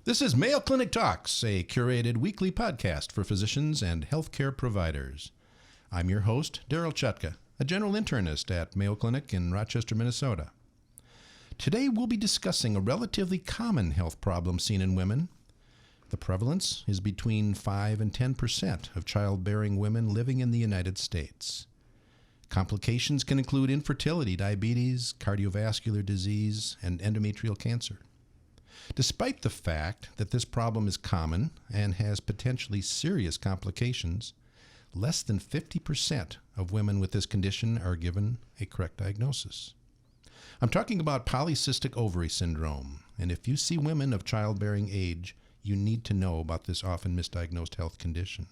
This is Mayo Clinic Talks, a curated weekly podcast for physicians and healthcare providers. I'm your host, Darryl Chutka, a general internist at Mayo Clinic in Rochester, Minnesota. Today we'll be discussing a relatively common health problem seen in women. The prevalence is between 5 and 10% of childbearing women living in the United States. Complications can include infertility, diabetes, cardiovascular disease, and endometrial cancer. Despite the fact that this problem is common and has potentially serious complications, less than 50% of women with this condition are given a correct diagnosis. I'm talking about Polycystic Ovary Syndrome, and if you see women of childbearing age, you need to know about this often misdiagnosed health condition.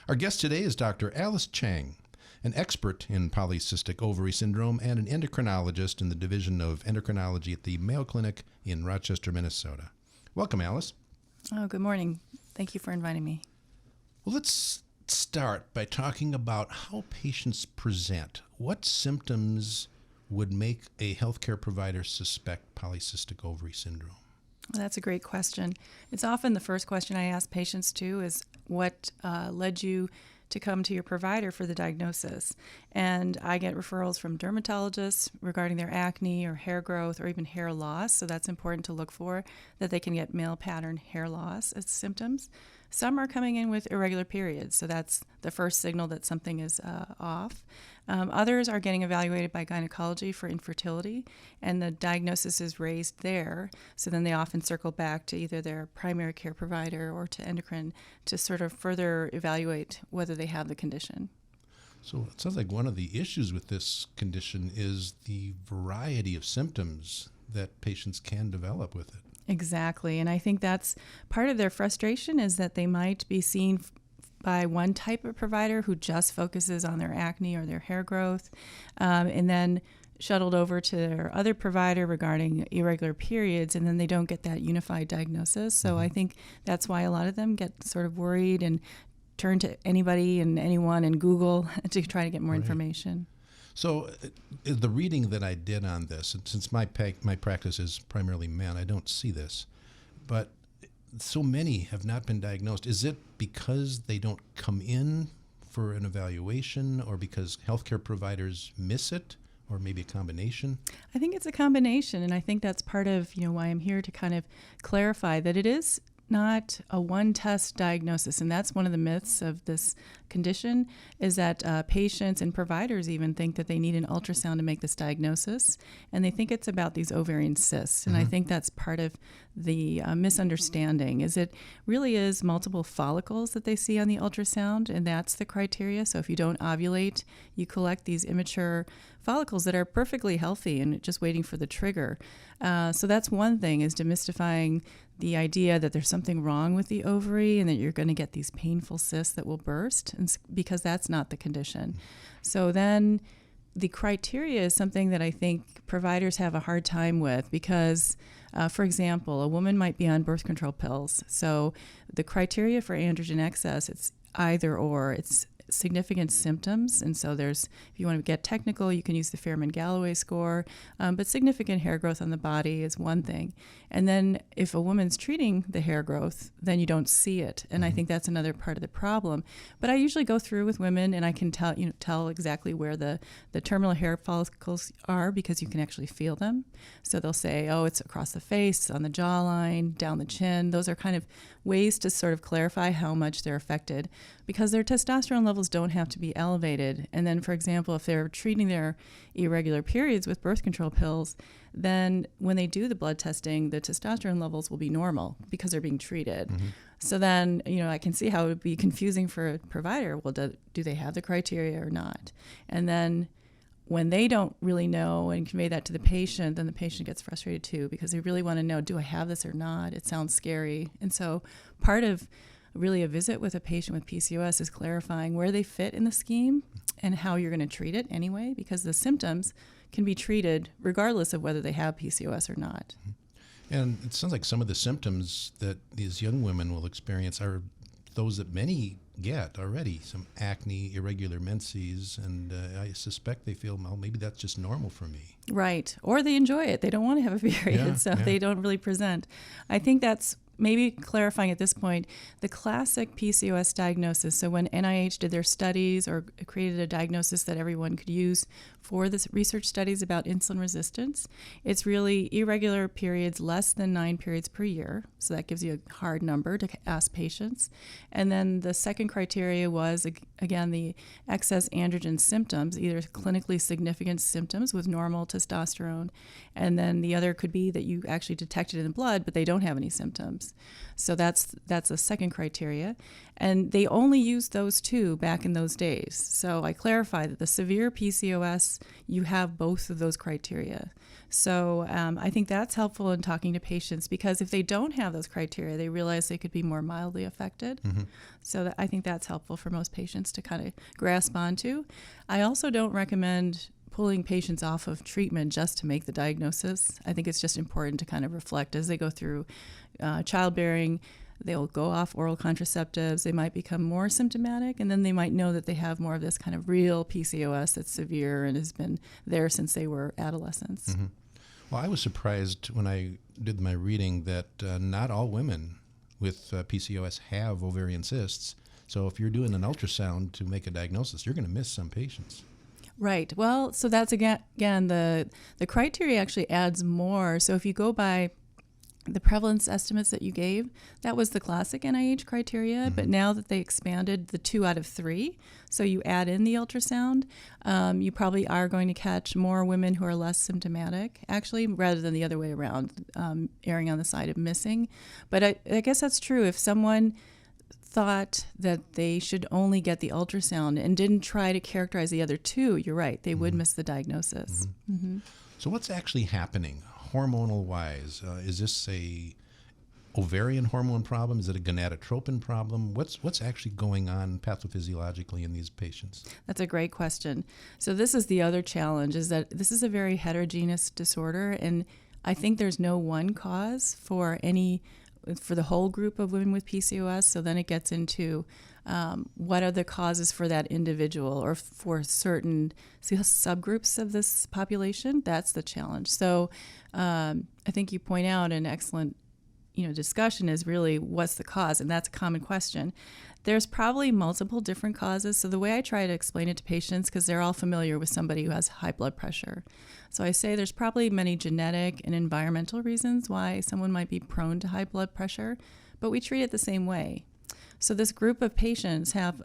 Our guest today is Dr. Alice Chang, an expert in polycystic ovary syndrome and an endocrinologist in the Division of Endocrinology at the Mayo Clinic in Rochester, Minnesota. Welcome, Alice. Oh, good morning. Thank you for inviting me. Well, let's start by talking about how patients present. What symptoms would make a healthcare provider suspect polycystic ovary syndrome? Well, that's a great question. It's often the first question I ask patients too is what led you to come to your provider for the diagnosis. And I get referrals from dermatologists regarding their acne or hair growth or even hair loss. So that's important to look for, that they can get male pattern hair loss as symptoms. Some are coming in with irregular periods, so that's the first signal that something is off. Others are getting evaluated by gynecology for infertility, and the diagnosis is raised there. So then they often circle back to either their primary care provider or to endocrine to sort of further evaluate whether they have the condition. So it sounds like one of the issues with this condition is the variety of symptoms that patients can develop with it. Exactly, and I think that's part of their frustration is that they might be seen by one type of provider who just focuses on their acne or their hair growth, and then shuttled over to their other provider regarding irregular periods, and then they don't get that unified diagnosis. So I think that's why a lot of them get sort of worried and turn to anybody and anyone and Google to try to get more information. So the reading that I did on this, and since my practice is primarily men, I don't see this, but so many have not been diagnosed. Is it because they don't come in for an evaluation or because healthcare providers miss it or maybe a combination? I think it's a combination, and I think that's part of why I'm here to kind of clarify that it is not a one-test diagnosis, and that's one of the myths of this condition is that patients and providers even think that they need an ultrasound to make this diagnosis, and they think it's about these ovarian cysts, and I think that's part of the misunderstanding is it really is multiple follicles that they see on the ultrasound, and that's the criteria. So if you don't ovulate, you collect these immature follicles that are perfectly healthy and just waiting for the trigger. So that's one thing, is demystifying the idea that there's something wrong with the ovary and that you're going to get these painful cysts that will burst, and because that's not the condition. So then the criteria is something that I think providers have a hard time with because, for example, a woman might be on birth control pills. So the criteria for androgen excess, it's either or. It's significant symptoms, and so there's, if you want to get technical, you can use the Fairman-Galloway score, but significant hair growth on the body is one thing. And then if a woman's treating the hair growth, then you don't see it, and I think that's another part of the problem. But I usually go through with women, and I can tell exactly where the terminal hair follicles are because you can actually feel them. So they'll say, oh, it's across the face, on the jawline, down the chin. Those are kind of ways to sort of clarify how much they're affected because their testosterone levels don't have to be elevated. And then, for example, if they're treating their irregular periods with birth control pills, then when they do the blood testing, the testosterone levels will be normal because they're being treated. So then, I can see how it would be confusing for a provider. Well, do they have the criteria or not? And then when they don't really know and convey that to the patient, then the patient gets frustrated too because they really want to know, do I have this or not? It sounds scary. And so part of really a visit with a patient with PCOS is clarifying where they fit in the scheme and how you're going to treat it anyway, because the symptoms can be treated regardless of whether they have PCOS or not. And it sounds like some of the symptoms that these young women will experience are those that many get already, some acne, irregular menses, and I suspect they feel, well, maybe that's just normal for me. Right. Or they enjoy it. They don't want to have a period, so they don't really present. I think that's maybe clarifying at this point, the classic PCOS diagnosis, so when NIH did their studies or created a diagnosis that everyone could use for this research studies about insulin resistance, it's really irregular periods less than 9 periods per year. So that gives you a hard number to ask patients. And then the second criteria was, again, the excess androgen symptoms, either clinically significant symptoms with normal testosterone, and then the other could be that you actually detect it in the blood, but they don't have any symptoms. So that's a second criteria. And they only used those two back in those days. So I clarify that the severe PCOS, you have both of those criteria. So I think that's helpful in talking to patients, because if they don't have those criteria, they realize they could be more mildly affected. Mm-hmm. So I think that's helpful for most patients to kind of grasp onto. I also don't recommend pulling patients off of treatment just to make the diagnosis. I think it's just important to kind of reflect as they go through childbearing. They'll go off oral contraceptives. They might become more symptomatic, and then they might know that they have more of this kind of real PCOS that's severe and has been there since they were adolescents. Mm-hmm. Well, I was surprised when I did my reading that not all women with PCOS have ovarian cysts. So if you're doing an ultrasound to make a diagnosis, you're going to miss some patients. Right. Well, so that's again the criteria actually adds more. So if you go by the prevalence estimates that you gave, that was the classic NIH criteria, mm-hmm. but now that they expanded the 2 out of 3, so you add in the ultrasound, you probably are going to catch more women who are less symptomatic, actually, rather than the other way around, erring on the side of missing. But I guess that's true. If someone thought that they should only get the ultrasound and didn't try to characterize the other 2, you're right, they mm-hmm. would miss the diagnosis. Mm-hmm. Mm-hmm. So what's actually happening hormonal-wise? Is this a ovarian hormone problem? Is it a gonadotropin problem? What's actually going on pathophysiologically in these patients? That's a great question. So this is the other challenge, is that this is a very heterogeneous disorder, and I think there's no one cause for the whole group of women with PCOS. So then it gets into what are the causes for that individual or for certain subgroups of this population. That's the challenge. So I think you point out an excellent discussion is really what's the cause, and that's a common question. There's probably multiple different causes. So the way I try to explain it to patients, because they're all familiar with somebody who has high blood pressure. So I say there's probably many genetic and environmental reasons why someone might be prone to high blood pressure, but we treat it the same way. So this group of patients have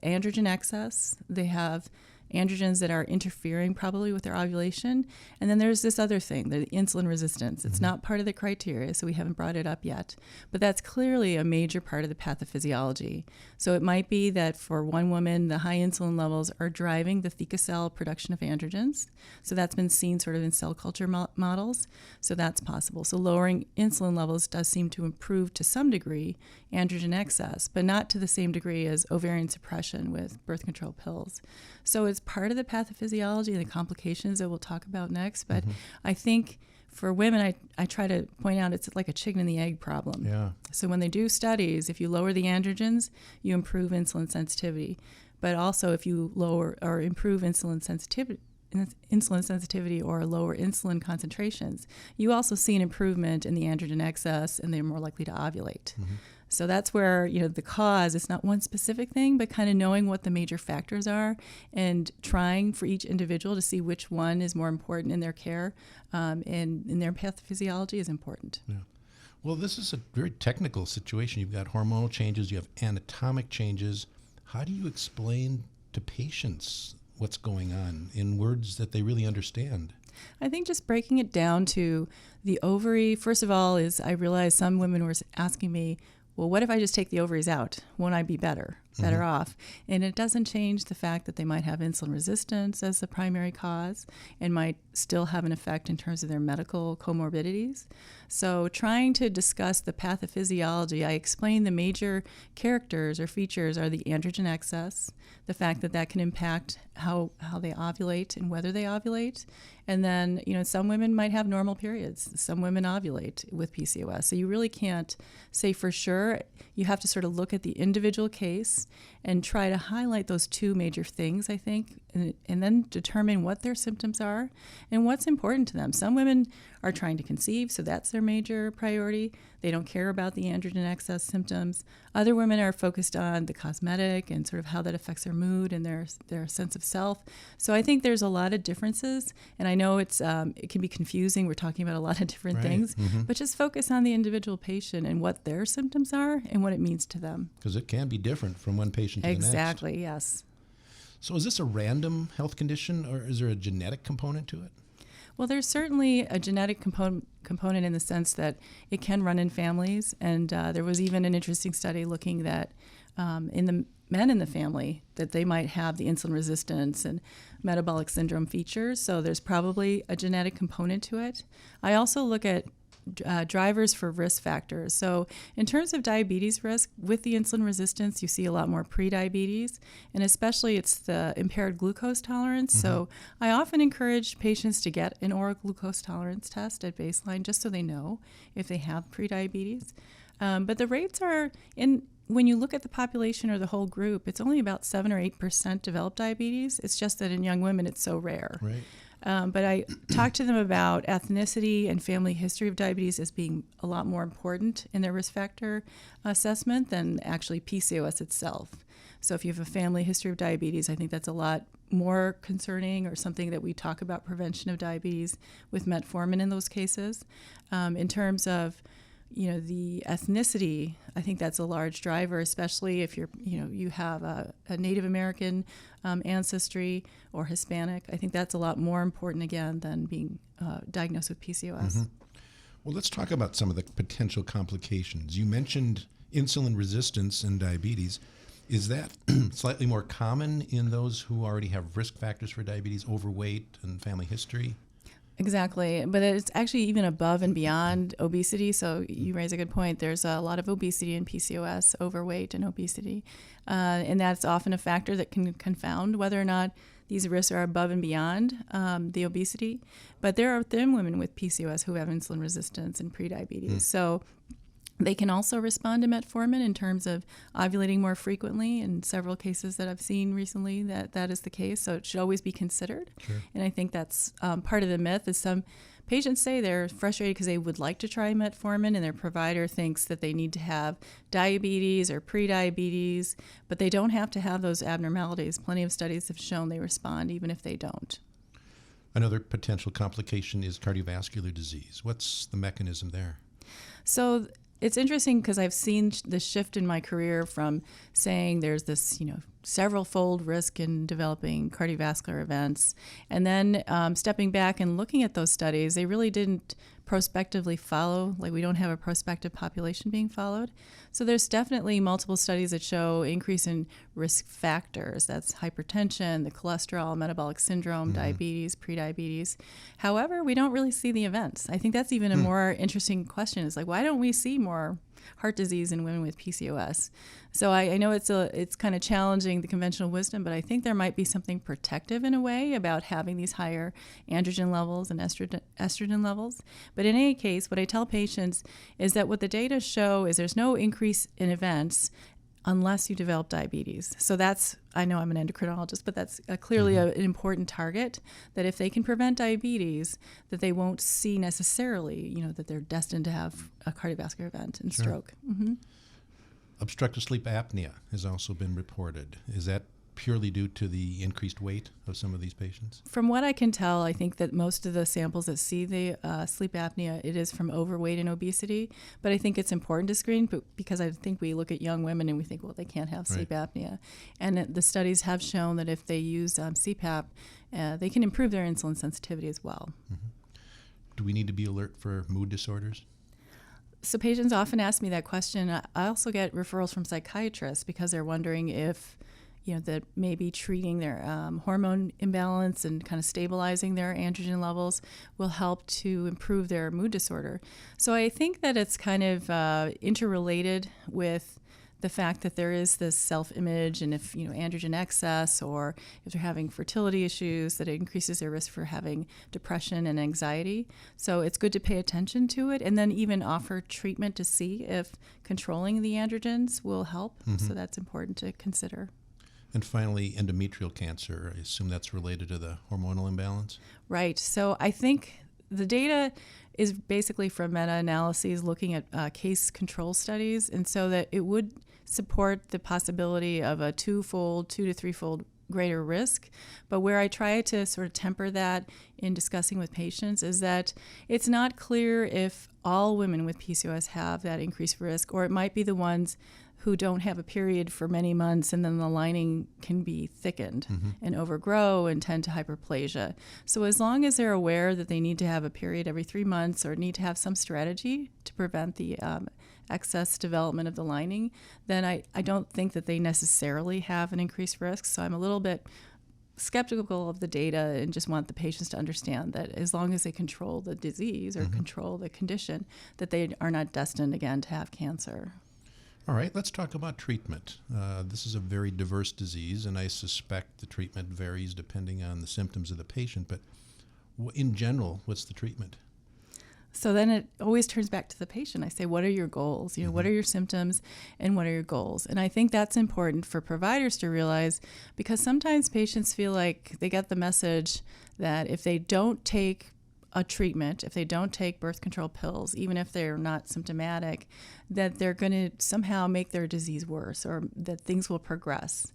androgen excess. They have androgens that are interfering probably with their ovulation. And then there's this other thing, the insulin resistance. It's not part of the criteria, so we haven't brought it up yet. But that's clearly a major part of the pathophysiology. So it might be that for one woman, the high insulin levels are driving the theca cell production of androgens. So that's been seen sort of in cell culture models. So that's possible. So lowering insulin levels does seem to improve to some degree androgen excess, but not to the same degree as ovarian suppression with birth control pills. So it's part of the pathophysiology and the complications that we'll talk about next. But I think for women, I try to point out it's like a chicken and the egg problem. Yeah. So when they do studies, if you lower the androgens, you improve insulin sensitivity. But also if you lower or improve insulin sensitivity or lower insulin concentrations, you also see an improvement in the androgen excess, and they're more likely to ovulate. Mm-hmm. So that's where, the cause is not one specific thing, but kind of knowing what the major factors are and trying for each individual to see which one is more important in their care and in their pathophysiology is important. Yeah. Well, this is a very technical situation. You've got hormonal changes, you have anatomic changes. How do you explain to patients what's going on in words that they really understand? I think just breaking it down to the ovary, first of all, is I realized some women were asking me, well, what if I just take the ovaries out? Won't I be better off? And it doesn't change the fact that they might have insulin resistance as the primary cause and might still have an effect in terms of their medical comorbidities. So trying to discuss the pathophysiology, I explain the major characters or features are the androgen excess, the fact that that can impact how they ovulate and whether they ovulate. And then, some women might have normal periods. Some women ovulate with PCOS. So you really can't say for sure. You have to sort of look at the individual case and try to highlight those two major things, I think, and then determine what their symptoms are and what's important to them. Some women are trying to conceive, so that's their major priority. They don't care about the androgen excess symptoms. Other women are focused on the cosmetic and sort of how that affects their mood and their sense of self. So I think there's a lot of differences, and I know it can be confusing. We're talking about a lot of different things, but just focus on the individual patient and what their symptoms are and what it means to them. Because it can be different from one patient to the next. Exactly, yes. So is this a random health condition, or is there a genetic component to it? Well, there's certainly a genetic component in the sense that it can run in families, and there was even an interesting study looking that in the men in the family that they might have the insulin resistance and metabolic syndrome features, so there's probably a genetic component to it. I also look at drivers for risk factors. So in terms of diabetes risk, with the insulin resistance, you see a lot more prediabetes, and especially it's the impaired glucose tolerance. So I often encourage patients to get an oral glucose tolerance test at baseline just so they know if they have prediabetes. But the rates are, when you look at the population or the whole group, it's only about 7 or 8% develop diabetes. It's just that in young women, it's so rare. Right. But I talk to them about ethnicity and family history of diabetes as being a lot more important in their risk factor assessment than actually PCOS itself. So if you have a family history of diabetes, I think that's a lot more concerning, or something that we talk about prevention of diabetes with metformin in those cases. In terms of the ethnicity, I think that's a large driver, especially if you have a Native American ancestry or Hispanic. I think that's a lot more important, again, than being diagnosed with PCOS. Well, let's talk about some of the potential complications. You mentioned insulin resistance and diabetes. Is that slightly more common in those who already have risk factors for diabetes, overweight and family history? Exactly, but it's actually even above and beyond obesity. So you raise a good point. There's a lot of obesity in PCOS, overweight and obesity, and that's often a factor that can confound whether or not these risks are above and beyond the obesity. But there are thin women with PCOS who have insulin resistance and prediabetes. So they can also respond to metformin in terms of ovulating more frequently. In several cases that I've seen recently, that is the case. So it should always be considered. Sure. And I think that's part of the myth is some patients say they're frustrated because they would like to try metformin and their provider thinks that they need to have diabetes or prediabetes, but they don't have to have those abnormalities. Plenty of studies have shown they respond even if they don't. Another potential complication is cardiovascular disease. What's the mechanism there? So it's interesting because I've seen the shift in my career from saying there's this, several-fold risk in developing cardiovascular events, and then stepping back and looking at those studies. They really didn't prospectively follow, like we don't have a prospective population being followed. So there's definitely multiple studies that show increase in risk factors. That's hypertension, the cholesterol, metabolic syndrome, diabetes, prediabetes. However, we don't really see the events. I think that's even a more interesting question. Is like, why don't we see more heart disease in women with PCOS? So I know it's kind of challenging the conventional wisdom, but I think there might be something protective in a way about having these higher androgen levels and estrogen levels. But in any case, what I tell patients is that what the data show is there's no increase in events unless you develop diabetes. So I know I'm an endocrinologist, but that's clearly an important target, that if they can prevent diabetes, that they won't see necessarily, that they're destined to have a cardiovascular event and stroke. Obstructive sleep apnea has also been reported. Is that purely due to the increased weight of some of these patients? From what I can tell, I think that most of the samples that see the sleep apnea, it is from overweight and obesity. But I think it's important to screen because I think we look at young women and we think, well, they can't have sleep apnea. And the studies have shown that if they use CPAP, they can improve their insulin sensitivity as well. Do we need to be alert for mood disorders? So patients often ask me that question. I also get referrals from psychiatrists because they're wondering if that maybe treating their hormone imbalance and kind of stabilizing their androgen levels will help to improve their mood disorder. So I think that it's kind of interrelated with the fact that there is this self-image, and if androgen excess or if they're having fertility issues, that it increases their risk for having depression and anxiety. So it's good to pay attention to it and then even offer treatment to see if controlling the androgens will help. So that's important to consider. And finally, endometrial cancer. I assume that's related to the hormonal imbalance? Right. So I think the data is basically from meta-analyses looking at case control studies, and so that it would support the possibility of a two to threefold greater risk. But where I try to sort of temper that in discussing with patients is that it's not clear if all women with PCOS have that increased risk, or it might be the ones who don't have a period for many months, and then the lining can be thickened and overgrow and tend to hyperplasia. So as long as they're aware that they need to have a period every 3 months or need to have some strategy to prevent the excess development of the lining, then I don't think that they necessarily have an increased risk. So I'm a little bit skeptical of the data and just want the patients to understand that as long as they control the disease or control the condition, that they are not destined again to have cancer. All right, let's talk about treatment. This is a very diverse disease, and I suspect the treatment varies depending on the symptoms of the patient. But in general, what's the treatment? So then it always turns back to the patient. I say, what are your goals? What are your symptoms and what are your goals? And I think that's important for providers to realize, because sometimes patients feel like they get the message that if they don't take a treatment, if they don't take birth control pills, even if they're not symptomatic, that they're going to somehow make their disease worse or that things will progress.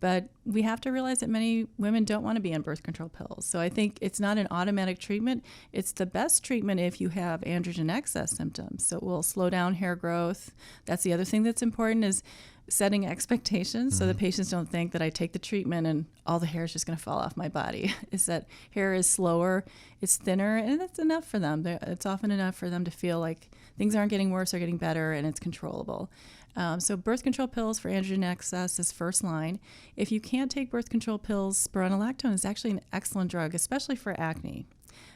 But we have to realize that many women don't want to be on birth control pills. So I think it's not an automatic treatment. It's the best treatment if you have androgen excess symptoms. So it will slow down hair growth. That's the other thing that's important, is setting expectations so the patients don't think that I take the treatment and all the hair is just going to fall off my body. Is that hair is slower, it's thinner, and that's enough for them. It's often enough for them to feel like things aren't getting worse or getting better and it's controllable. So birth control pills for androgen excess is first line. If you can't take birth control pills, spironolactone is actually an excellent drug, especially for acne.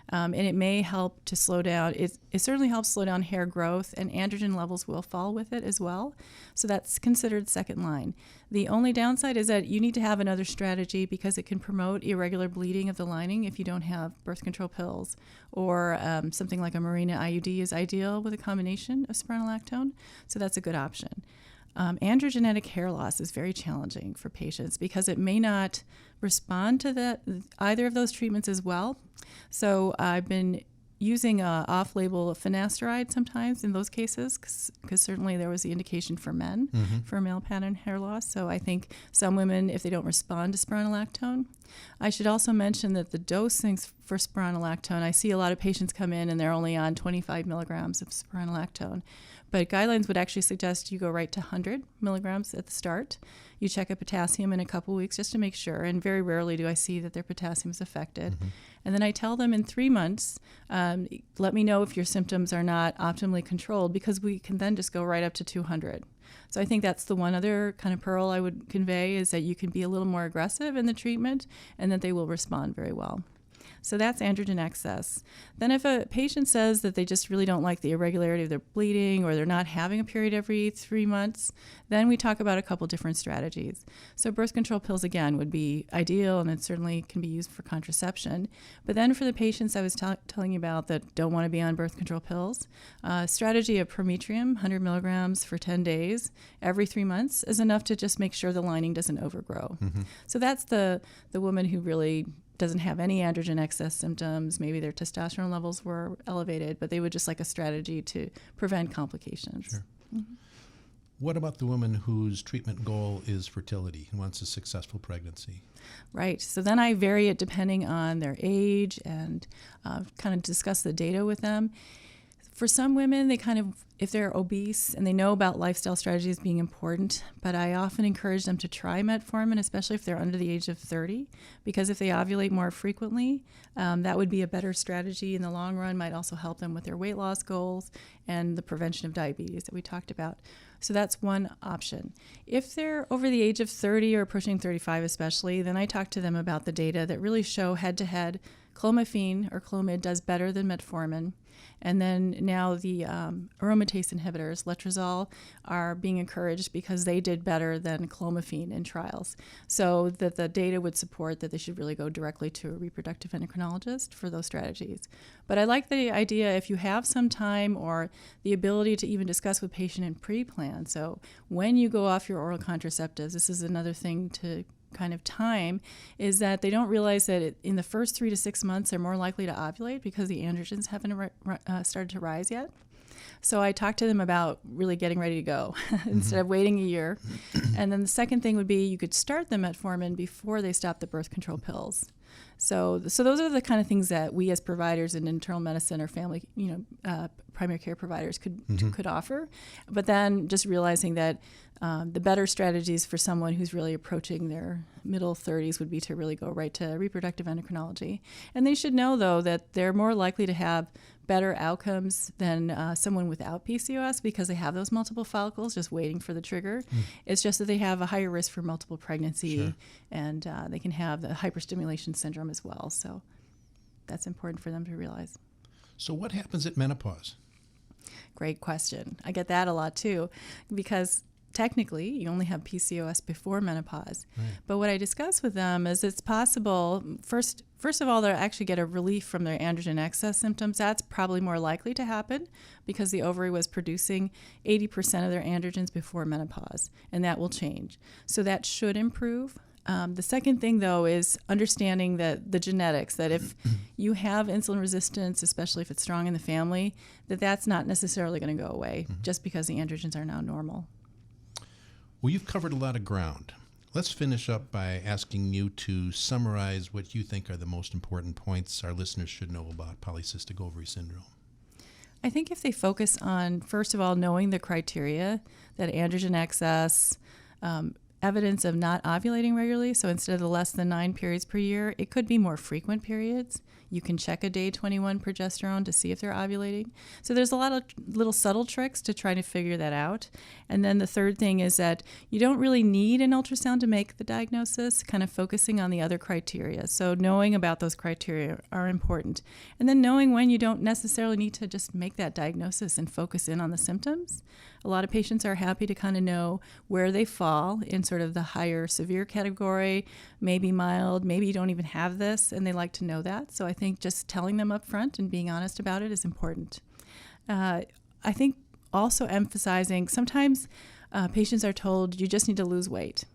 And it may help to slow down. It certainly helps slow down hair growth, and androgen levels will fall with it as well. So that's considered second line. The only downside is that you need to have another strategy because it can promote irregular bleeding of the lining if you don't have birth control pills, or something like a Mirena IUD is ideal with a combination of spironolactone. So that's a good option. Androgenetic hair loss is very challenging for patients because it may not respond to either of those treatments as well. So I've been using off-label finasteride sometimes in those cases, because certainly there was the indication for men for male pattern hair loss. So I think some women, if they don't respond to spironolactone. I should also mention that the dosings for spironolactone, I see a lot of patients come in and they're only on 25 milligrams of spironolactone. But guidelines would actually suggest you go right to 100 milligrams at the start. You check a potassium in a couple weeks just to make sure, and very rarely do I see that their potassium is affected. And then I tell them in 3 months, let me know if your symptoms are not optimally controlled, because we can then just go right up to 200. So I think that's the one other kind of pearl I would convey, is that you can be a little more aggressive in the treatment and that they will respond very well. So that's androgen excess. Then if a patient says that they just really don't like the irregularity of their bleeding, or they're not having a period every 3 months, then we talk about a couple different strategies. So birth control pills, again, would be ideal, and it certainly can be used for contraception. But then for the patients I was telling you about that don't want to be on birth control pills, strategy of prometrium, 100 milligrams for 10 days every 3 months is enough to just make sure the lining doesn't overgrow. So that's the woman who really doesn't have any androgen excess symptoms. Maybe their testosterone levels were elevated, but they would just like a strategy to prevent complications. Sure. What about the woman whose treatment goal is fertility and wants a successful pregnancy? Right. So then I vary it depending on their age and kind of discuss the data with them. For some women, they if they're obese and they know about lifestyle strategies being important, but I often encourage them to try metformin, especially if they're under the age of 30, because if they ovulate more frequently, that would be a better strategy in the long run, might also help them with their weight loss goals and the prevention of diabetes that we talked about. So that's one option. If they're over the age of 30 or pushing 35 especially, then I talk to them about the data that really show head-to-head clomiphene or Clomid does better than metformin. And then now the aromatase inhibitors, letrozole, are being encouraged because they did better than clomiphene in trials. So that the data would support that they should really go directly to a reproductive endocrinologist for those strategies. But I like the idea, if you have some time or the ability to even discuss with patient and pre-plan. So when you go off your oral contraceptives, this is another thing to kind of time is that they don't realize that in the first 3 to 6 months, they're more likely to ovulate because the androgens haven't started to rise yet. So I talked to them about really getting ready to go instead of waiting a year. And then the second thing would be you could start the metformin before they stop the birth control pills. So those are the kind of things that we as providers in internal medicine or family, primary care providers could offer. But then just realizing that the better strategies for someone who's really approaching their middle 30s would be to really go right to reproductive endocrinology. And they should know, though, that they're more likely to have better outcomes than someone without PCOS because they have those multiple follicles just waiting for the trigger. It's just that they have a higher risk for multiple pregnancy, and they can have the hyperstimulation syndrome as well. So that's important for them to realize. So what happens at menopause? Great question. I get that a lot too, because technically you only have PCOS before menopause. Right. But what I discuss with them is it's possible, first of all, they'll actually get a relief from their androgen excess symptoms. That's probably more likely to happen because the ovary was producing 80% of their androgens before menopause, and that will change. So that should improve. The second thing, though, is understanding that the genetics, that if you have insulin resistance, especially if it's strong in the family, that's not necessarily going to go away just because the androgens are now normal. Well, you've covered a lot of ground. Let's finish up by asking you to summarize what you think are the most important points our listeners should know about polycystic ovary syndrome. I think if they focus on, first of all, knowing the criteria, that androgen excess, evidence of not ovulating regularly, so instead of the less than 9 periods per year, it could be more frequent periods. You can check a day 21 progesterone to see if they're ovulating. So there's a lot of little subtle tricks to try to figure that out. And then the third thing is that you don't really need an ultrasound to make the diagnosis, kind of focusing on the other criteria. So knowing about those criteria are important. And then knowing when you don't necessarily need to just make that diagnosis and focus in on the symptoms. A lot of patients are happy to kind of know where they fall in sort of the higher severe category, maybe mild, maybe you don't even have this, and they like to know that. So I think just telling them up front and being honest about it is important. I think also emphasizing, sometimes patients are told you just need to lose weight,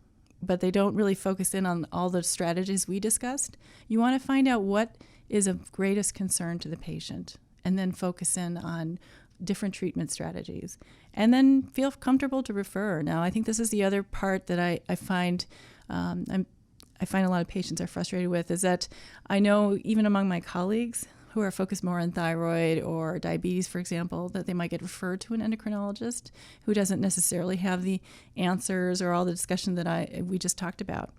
but they don't really focus in on all the strategies we discussed. You want to find out what is of greatest concern to the patient and then focus in on different treatment strategies, and then feel comfortable to refer. Now, I think this is the other part that I find I find a lot of patients are frustrated with, is that I know even among my colleagues who are focused more on thyroid or diabetes, for example, that they might get referred to an endocrinologist who doesn't necessarily have the answers or all the discussion that we just talked about.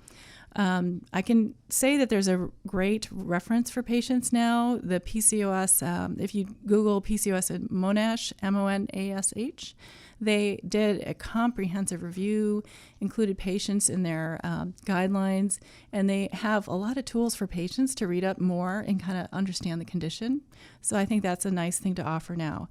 I can say that there's a great reference for patients now. The PCOS, if you Google PCOS at Monash, M-O-N-A-S-H, they did a comprehensive review, included patients in their guidelines, and they have a lot of tools for patients to read up more and kind of understand the condition. So I think that's a nice thing to offer now.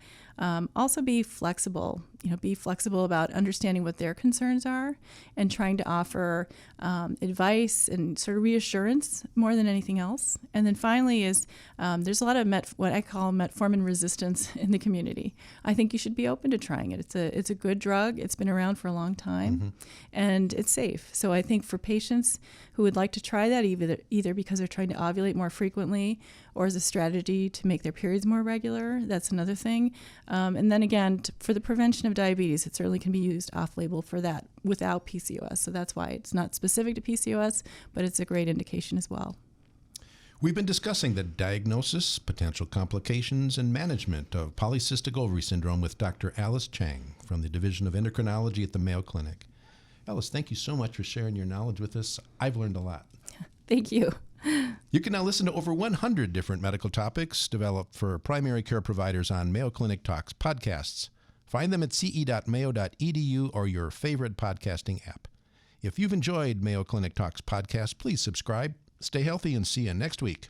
Also be flexible. Be flexible about understanding what their concerns are and trying to offer advice and sort of reassurance more than anything else. And then finally is there's a lot of what I call metformin resistance in the community. I think you should be open to trying it. It's a good drug. It's been around for a long time, and it's safe. So I think for patients who would like to try that, either because they're trying to ovulate more frequently or as a strategy to make their periods more regular, that's another thing. And then again, for the prevention of diabetes, it certainly can be used off-label for that without PCOS. So that's why it's not specific to PCOS, but it's a great indication as well. We've been discussing the diagnosis, potential complications, and management of polycystic ovary syndrome with Dr. Alice Chang from the Division of Endocrinology at the Mayo Clinic. Alice, thank you so much for sharing your knowledge with us. I've learned a lot. Thank you. You can now listen to over 100 different medical topics developed for primary care providers on Mayo Clinic Talks podcasts. Find them at ce.mayo.edu or your favorite podcasting app. If you've enjoyed Mayo Clinic Talks podcast, please subscribe. Stay healthy and see you next week.